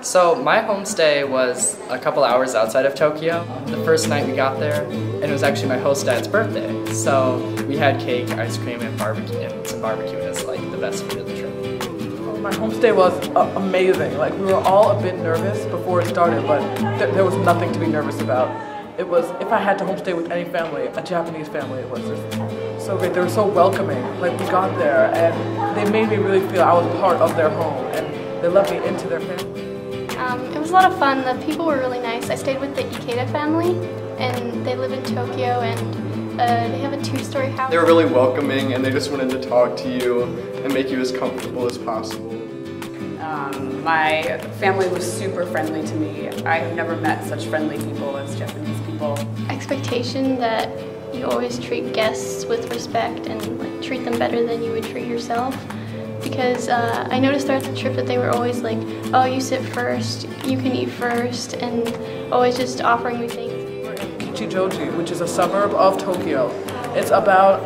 So my homestay was a couple hours outside of Tokyo. The first night we got there, and it was actually my host dad's birthday. So we had cake, ice cream, and barbecue, and some barbecue, and it's like the best food of the trip. My homestay was amazing. Like, we were all a bit nervous before it started, but there was nothing to be nervous about. It was, if I had to homestay with any family, a Japanese family, it was just so great. They were so welcoming. Like, we got there and they made me really feel I was part of their home, and they let me into their family. It was a lot of fun. The people were really nice. I stayed with the Ikeda family, and they live in Tokyo, and they have a 2-story house. They were really welcoming, and they just wanted to talk to you and make you as comfortable as possible. My family was super friendly to me. I have never met such friendly people as Japanese people. Expectation that you always treat guests with respect and like treat them better than you would treat yourself. Because I noticed throughout the trip that they were always like, oh, you sit first, you can eat first, and always just offering me things. We're in Kichijoji, which is a suburb of Tokyo. It's about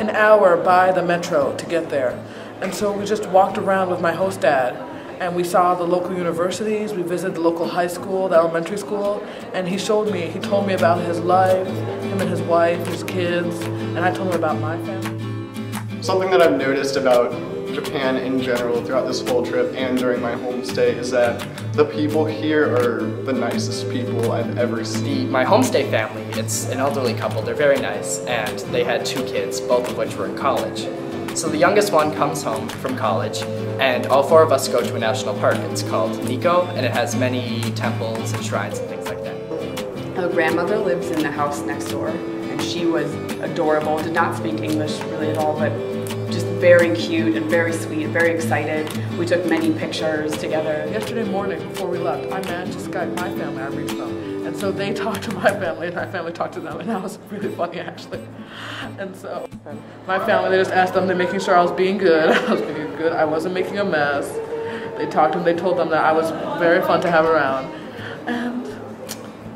an hour by the metro to get there. And so we just walked around with my host dad, and we saw the local universities, we visited the local high school, the elementary school, and he told me about his life, him and his wife, his kids, and I told him about my family. Something that I've noticed about Japan in general throughout this whole trip and during my homestay is that the people here are the nicest people I've ever seen. My homestay family, it's an elderly couple, they're very nice, and they had 2 kids, both of which were in college. So the youngest one comes home from college, and all 4 of us go to a national park. It's called Nikko, and it has many temples and shrines and things like that. My grandmother lives in the house next door, and she was adorable, did not speak English really at all, but just very cute and very sweet, very excited. We took many pictures together. Yesterday morning, before we left, I managed to Skype my family, I reached them. And so they talked to my family, and my family talked to them, and that was really funny, actually. And so, my family, they just asked them, they're making sure I was being good. I was being good, I wasn't making a mess. They talked to them, they told them that I was very fun to have around. And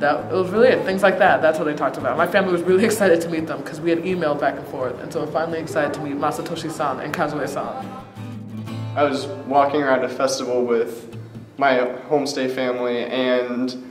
it was really it, things like that, that's what they talked about. My family was really excited to meet them because we had emailed back and forth, and so we're finally excited to meet Masatoshi-san and Kazue-san. I was walking around a festival with my homestay family, and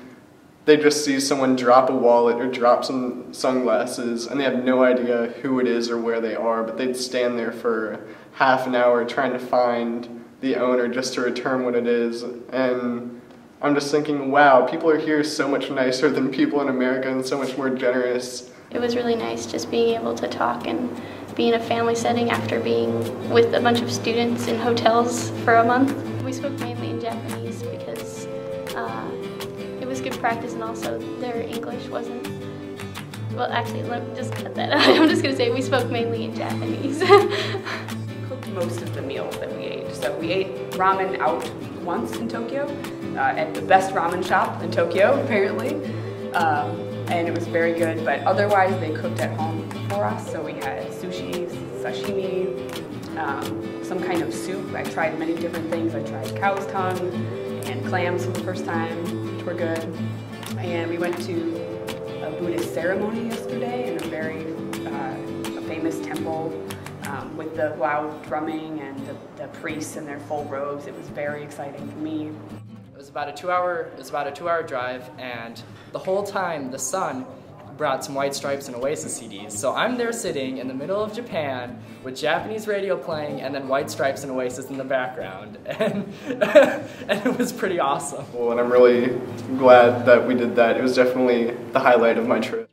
they just see someone drop a wallet or drop some sunglasses, and they have no idea who it is or where they are, but they'd stand there for half an hour trying to find the owner just to return what it is. And I'm just thinking, wow, people are here so much nicer than people in America and so much more generous. It was really nice just being able to talk and be in a family setting after being with a bunch of students in hotels for a month. We spoke mainly in Japanese because it was good practice, and also their English wasn't, well, actually, let me just cut that out. I'm just going to say we spoke mainly in Japanese. Cooked most of the meals that we ate. So we ate ramen out once in Tokyo, at the best ramen shop in Tokyo, apparently. And it was very good, but otherwise they cooked at home for us. So we had sushi, sashimi, some kind of soup. I tried many different things. I tried cow's tongue and clams for the first time, which were good. And we went to a Buddhist ceremony yesterday in a very a famous temple with the loud drumming and the priests in their full robes. It was very exciting for me. It was about a 2-hour drive, and the whole time the sun brought some White Stripes and Oasis CDs. So I'm there sitting in the middle of Japan with Japanese radio playing and then White Stripes and Oasis in the background, and it was pretty awesome. And I'm really glad that we did that. It was definitely the highlight of my trip.